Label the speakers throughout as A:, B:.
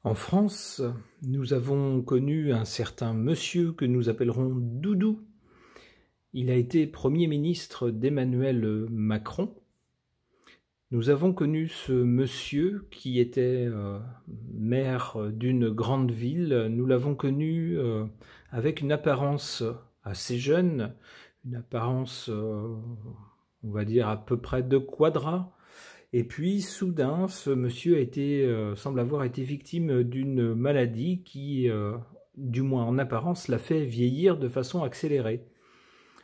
A: En France, nous avons connu un certain monsieur que nous appellerons Doudou. Il a été Premier ministre d'Emmanuel Macron. Nous avons connu ce monsieur qui était maire d'une grande ville. Nous l'avons connu avec une apparence assez jeune, une apparence, on va dire, à peu près de quadrat. Et puis, soudain, ce monsieur semble avoir été victime d'une maladie qui, du moins en apparence, l'a fait vieillir de façon accélérée.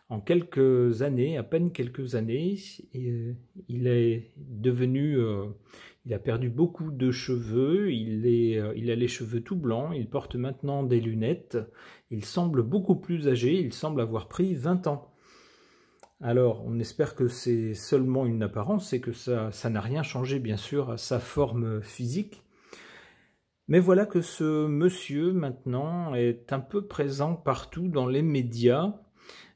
A: En quelques années, à peine quelques années, il a perdu beaucoup de cheveux, il a les cheveux tout blancs, il porte maintenant des lunettes, il semble beaucoup plus âgé, il semble avoir pris 20 ans. Alors, on espère que c'est seulement une apparence et que ça n'a rien changé, bien sûr, à sa forme physique. Mais voilà que ce monsieur, maintenant, est un peu présent partout dans les médias.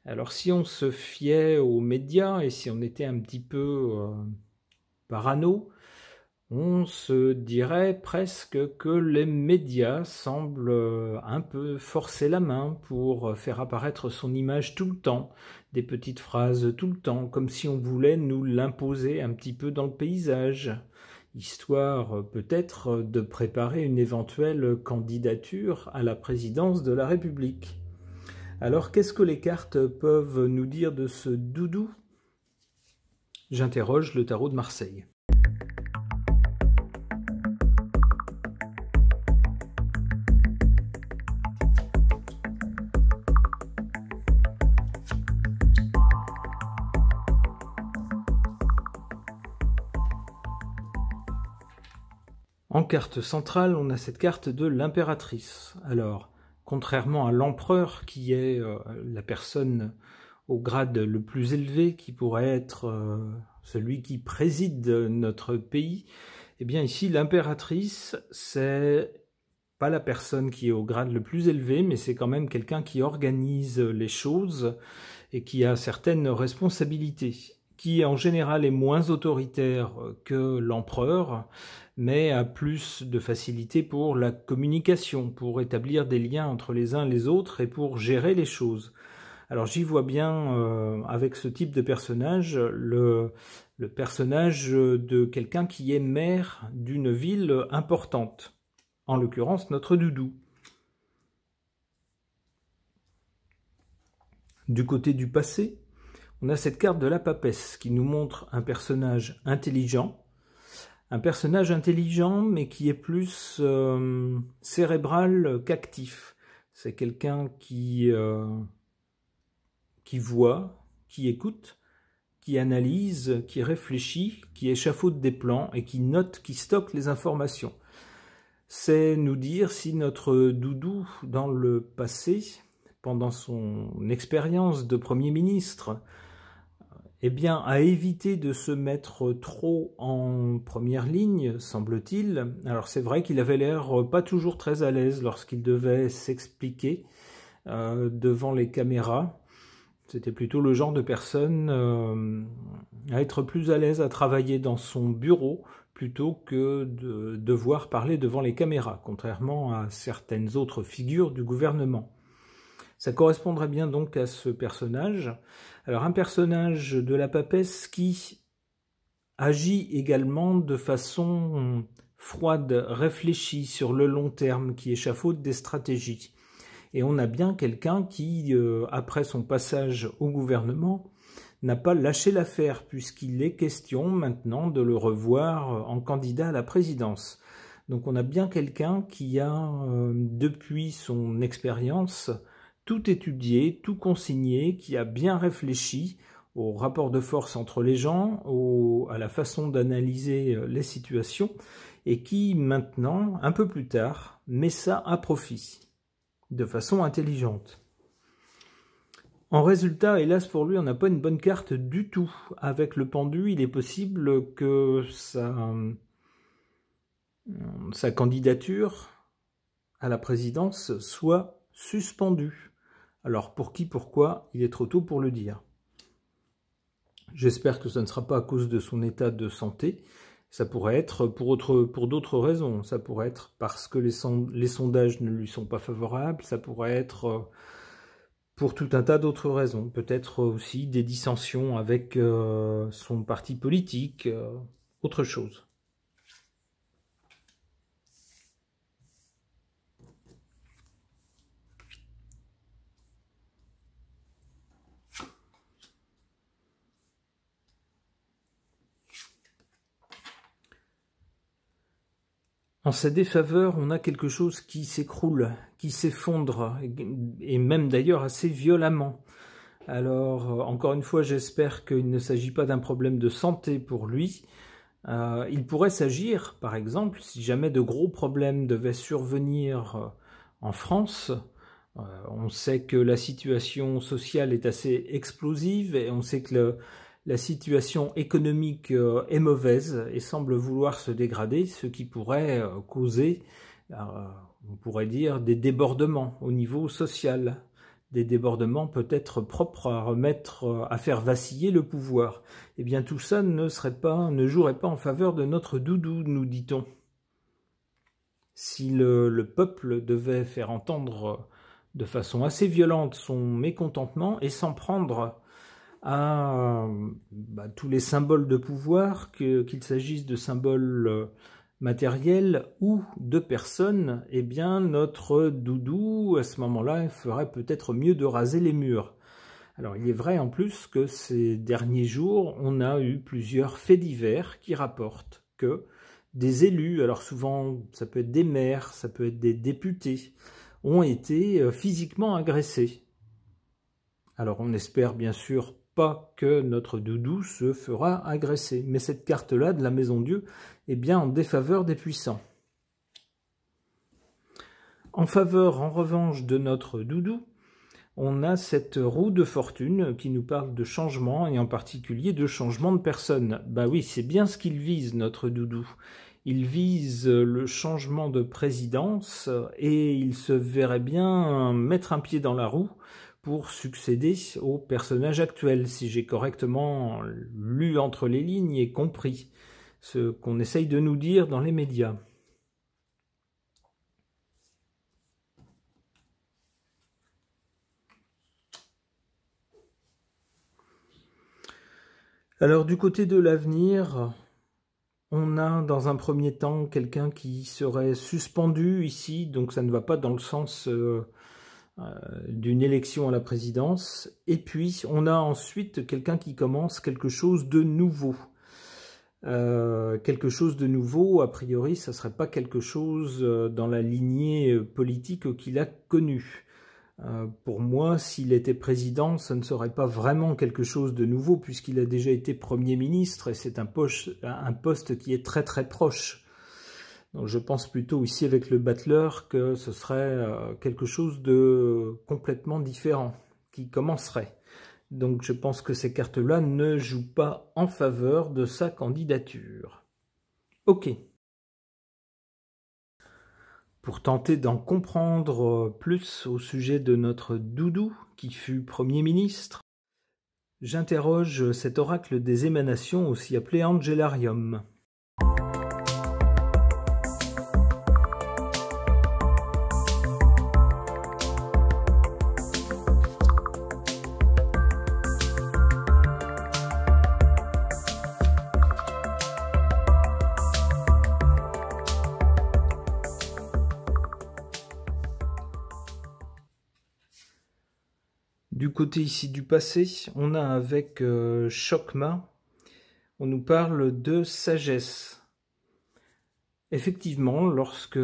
A: Alors, si on se fiait aux médias et si on était un petit peu parano, on se dirait presque que les médias semblent un peu forcer la main pour faire apparaître son image tout le temps, des petites phrases tout le temps, comme si on voulait nous l'imposer un petit peu dans le paysage, histoire peut-être de préparer une éventuelle candidature à la présidence de la République. Alors, qu'est-ce que les cartes peuvent nous dire de ce Doudou? J'interroge le tarot de Marseille. En carte centrale, on a cette carte de l'impératrice. Alors, contrairement à l'empereur, qui est la personne au grade le plus élevé, qui pourrait être celui qui préside notre pays, eh bien ici, l'impératrice, c'est pas la personne qui est au grade le plus élevé, mais c'est quand même quelqu'un qui organise les choses et qui a certaines responsabilités, qui en général est moins autoritaire que l'empereur, mais a plus de facilité pour la communication, pour établir des liens entre les uns et les autres et pour gérer les choses. Alors j'y vois bien avec ce type de personnage, le personnage de quelqu'un qui est maire d'une ville importante, en l'occurrence notre Doudou. Du côté du passé, on a cette carte de la papesse qui nous montre un personnage intelligent, mais qui est plus cérébral qu'actif. C'est quelqu'un qui voit, qui écoute, qui analyse, qui réfléchit, qui échafaude des plans et qui note, qui stocke les informations. C'est nous dire si notre Doudou, dans le passé, pendant son expérience de Premier ministre, eh bien, a évité de se mettre trop en première ligne, semble-t-il. Alors c'est vrai qu'il avait l'air pas toujours très à l'aise lorsqu'il devait s'expliquer devant les caméras. C'était plutôt le genre de personne à être plus à l'aise à travailler dans son bureau plutôt que de devoir parler devant les caméras, contrairement à certaines autres figures du gouvernement. Ça correspondrait bien donc à ce personnage. Alors un personnage de la papesse qui agit également de façon froide, réfléchie sur le long terme, qui échafaude des stratégies. Et on a bien quelqu'un qui, après son passage au gouvernement, n'a pas lâché l'affaire, puisqu'il est question maintenant de le revoir en candidat à la présidence. Donc on a bien quelqu'un qui a, depuis son expérience, tout étudié, tout consigné, qui a bien réfléchi au rapport de force entre les gens, à la façon d'analyser les situations, et qui maintenant, un peu plus tard, met ça à profit, de façon intelligente. En résultat, hélas pour lui, on n'a pas une bonne carte du tout. Avec le pendu, il est possible que sa candidature à la présidence soit suspendue. Alors pour qui, pourquoi, il est trop tôt pour le dire. J'espère que ce ne sera pas à cause de son état de santé, Ça pourrait être pour d'autres raisons. Ça pourrait être parce que les sondages ne lui sont pas favorables. Ça pourrait être pour tout un tas d'autres raisons. Peut-être aussi des dissensions avec son parti politique, autre chose. En sa défaveur, on a quelque chose qui s'écroule, qui s'effondre, et même d'ailleurs assez violemment. Alors, encore une fois, j'espère qu'il ne s'agit pas d'un problème de santé pour lui. Il pourrait s'agir, par exemple, si jamais de gros problèmes devaient survenir en France. On sait que la situation sociale est assez explosive et on sait que la situation économique est mauvaise et semble vouloir se dégrader, ce qui pourrait causer, on pourrait dire, des débordements au niveau social. Des débordements peut-être propres à faire vaciller le pouvoir. Eh bien tout ça ne jouerait pas en faveur de notre doudou, nous dit-on. Si le peuple devait faire entendre de façon assez violente son mécontentement et s'en prendre à tous les symboles de pouvoir, qu'il s'agisse de symboles matériel ou de personnes, eh bien notre doudou, à ce moment-là, ferait peut-être mieux de raser les murs. Alors il est vrai en plus que ces derniers jours, on a eu plusieurs faits divers qui rapportent que des élus, alors souvent ça peut être des maires, ça peut être des députés, ont été physiquement agressés. Alors on espère bien sûr pas que notre doudou se fera agresser, mais cette carte-là de la Maison Dieu est bien en défaveur des puissants. En faveur, en revanche, de notre doudou, on a cette roue de fortune qui nous parle de changement, et en particulier de changement de personne. Bah oui, c'est bien ce qu'il vise, notre doudou. Il vise le changement de présidence, et il se verrait bien mettre un pied dans la roue pour succéder au personnage actuel, si j'ai correctement lu entre les lignes et compris ce qu'on essaye de nous dire dans les médias. Alors du côté de l'avenir, on a dans un premier temps quelqu'un qui serait suspendu ici, donc ça ne va pas dans le sens d'une élection à la présidence, et puis on a ensuite quelqu'un qui commence quelque chose de nouveau. Quelque chose de nouveau, a priori, ça ne serait pas quelque chose dans la lignée politique qu'il a connue. Pour moi, s'il était président, ça ne serait pas vraiment quelque chose de nouveau, puisqu'il a déjà été Premier ministre, et c'est un poste qui est très très proche. Donc je pense plutôt ici avec le battleur que ce serait quelque chose de complètement différent qui commencerait. Donc je pense que ces cartes-là ne jouent pas en faveur de sa candidature. Ok. Pour tenter d'en comprendre plus au sujet de notre doudou qui fut Premier ministre, j'interroge cet oracle des émanations, aussi appelé Angelarium. Du côté ici du passé, on a avec Chokmah, on nous parle de sagesse. Effectivement, lorsque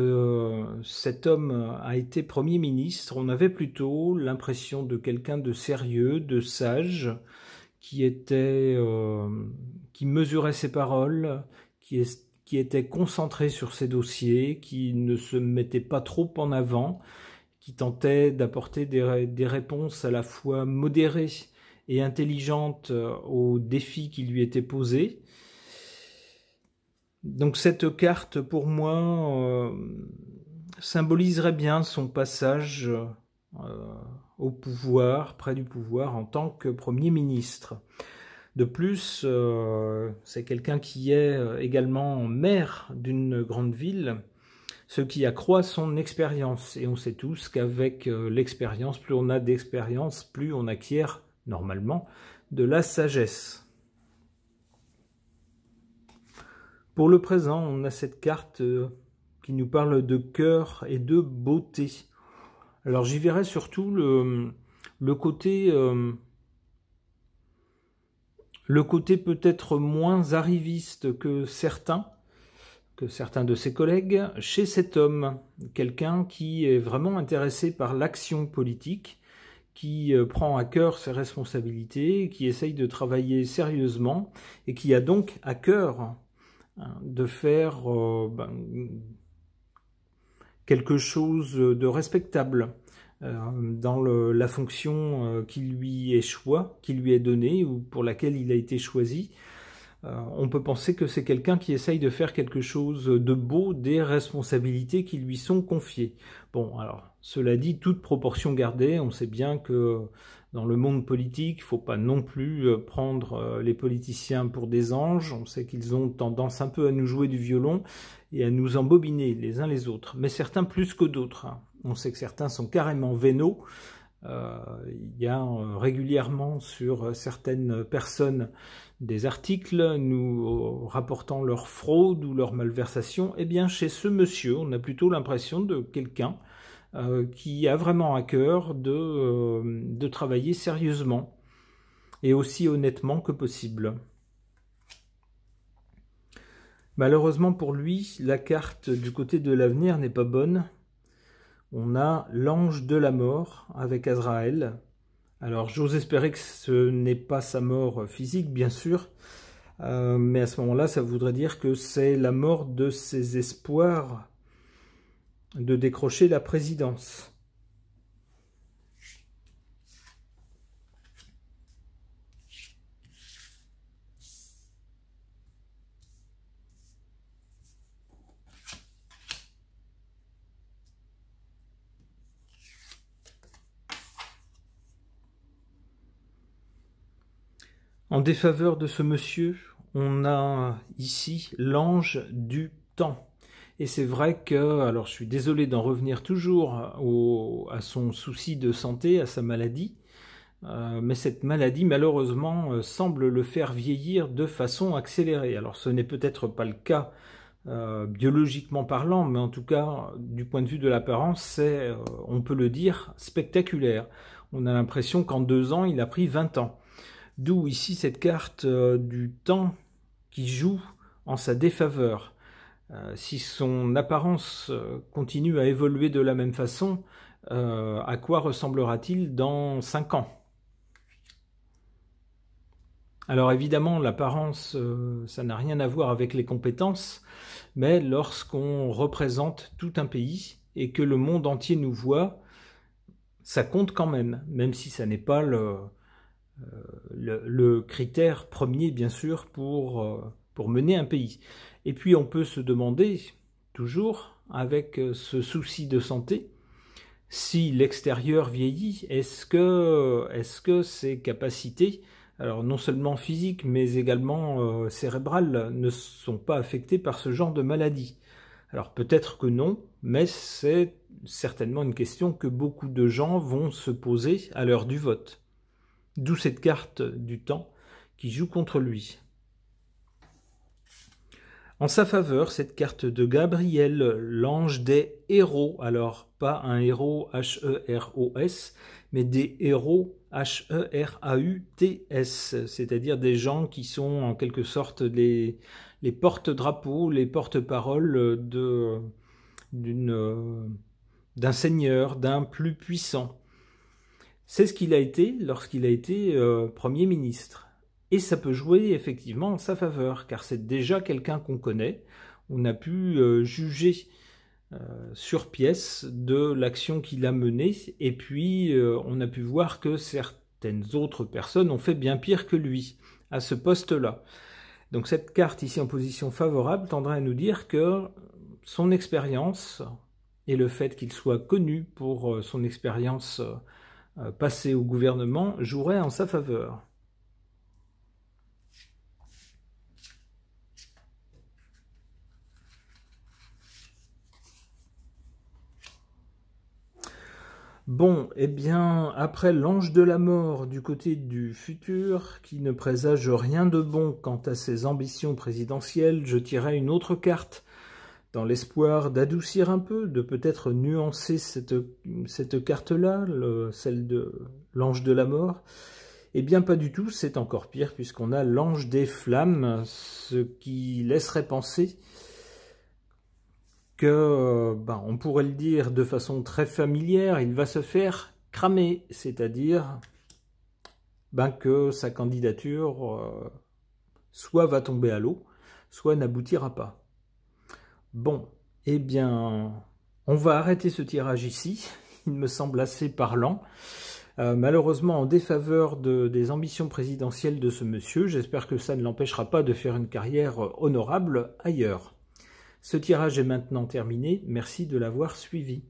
A: cet homme a été Premier ministre, on avait plutôt l'impression de quelqu'un de sérieux, de sage, qui mesurait ses paroles, qui était concentré sur ses dossiers, qui ne se mettait pas trop en avant, qui tentait d'apporter des réponses à la fois modérées et intelligentes aux défis qui lui étaient posés. Donc cette carte, pour moi, symboliserait bien son passage au pouvoir, près du pouvoir, en tant que Premier ministre. De plus, c'est quelqu'un qui est également maire d'une grande ville, ce qui accroît son expérience. Et on sait tous qu'avec l'expérience, plus on a d'expérience, plus on acquiert normalement de la sagesse. Pour le présent, on a cette carte qui nous parle de cœur et de beauté. Alors j'y verrai surtout le côté peut-être moins arriviste que certains de ses collègues, chez cet homme, quelqu'un qui est vraiment intéressé par l'action politique, qui prend à cœur ses responsabilités, qui essaye de travailler sérieusement, et qui a donc à cœur de faire quelque chose de respectable dans la fonction qui lui est donnée ou pour laquelle il a été choisi. On peut penser que c'est quelqu'un qui essaye de faire quelque chose de beau des responsabilités qui lui sont confiées. Bon, alors, cela dit, toute proportion gardée, on sait bien que dans le monde politique, il ne faut pas non plus prendre les politiciens pour des anges. On sait qu'ils ont tendance un peu à nous jouer du violon et à nous embobiner les uns les autres, mais certains plus que d'autres. On sait que certains sont carrément vénaux. Il y a régulièrement sur certaines personnes des articles nous rapportant leur fraude ou leur malversation. Eh bien, chez ce monsieur, on a plutôt l'impression de quelqu'un qui a vraiment à cœur de travailler sérieusement et aussi honnêtement que possible. Malheureusement pour lui, la carte du côté de l'avenir n'est pas bonne. On a l'ange de la mort avec Azraël. Alors j'ose espérer que ce n'est pas sa mort physique, bien sûr, mais à ce moment-là, ça voudrait dire que c'est la mort de ses espoirs de décrocher la présidence. En défaveur de ce monsieur, on a ici l'ange du temps. Et c'est vrai que, alors je suis désolé d'en revenir toujours à son souci de santé, à sa maladie, mais cette maladie malheureusement semble le faire vieillir de façon accélérée. Alors ce n'est peut-être pas le cas biologiquement parlant, mais en tout cas du point de vue de l'apparence, c'est, on peut le dire, spectaculaire. On a l'impression qu'en 2 ans, il a pris 20 ans. D'où ici cette carte du temps qui joue en sa défaveur. Si son apparence continue à évoluer de la même façon, à quoi ressemblera-t-il dans 5 ans? Alors évidemment, l'apparence, ça n'a rien à voir avec les compétences, mais lorsqu'on représente tout un pays et que le monde entier nous voit, ça compte quand même si ça n'est pas le critère premier, bien sûr, pour mener un pays. Et puis on peut se demander, toujours, avec ce souci de santé, si l'extérieur vieillit, est-ce que ses capacités, alors non seulement physiques, mais également cérébrales, ne sont pas affectées par ce genre de maladie? Alors peut-être que non, mais c'est certainement une question que beaucoup de gens vont se poser à l'heure du vote. D'où cette carte du temps qui joue contre lui. En sa faveur, cette carte de Gabriel, l'ange des héros. Alors, pas un héros H-E-R-O-S, mais des héros H-E-R-A-U-T-S, c'est-à-dire des gens qui sont en quelque sorte les porte-drapeaux, les porte-paroles d'un seigneur, d'un plus puissant. C'est ce qu'il a été lorsqu'il a été Premier ministre. Et ça peut jouer effectivement en sa faveur, car c'est déjà quelqu'un qu'on connaît. On a pu juger sur pièce de l'action qu'il a menée, et puis on a pu voir que certaines autres personnes ont fait bien pire que lui à ce poste-là. Donc cette carte ici en position favorable tendrait à nous dire que son expérience et le fait qu'il soit connu pour son expérience passée au gouvernement jouerait en sa faveur. Bon, eh bien, après l'ange de la mort du côté du futur, qui ne présage rien de bon quant à ses ambitions présidentielles, je tirerai une autre carte, dans l'espoir d'adoucir un peu, de peut-être nuancer cette carte-là, celle de l'ange de la mort. Eh bien, pas du tout, c'est encore pire, puisqu'on a l'ange des flammes, ce qui laisserait penser que, on pourrait le dire de façon très familière, il va se faire cramer, c'est-à-dire que sa candidature soit va tomber à l'eau, soit n'aboutira pas. Bon, eh bien, on va arrêter ce tirage ici, il me semble assez parlant. Malheureusement en défaveur des ambitions présidentielles de ce monsieur, j'espère que ça ne l'empêchera pas de faire une carrière honorable ailleurs. Ce tirage est maintenant terminé, merci de l'avoir suivi.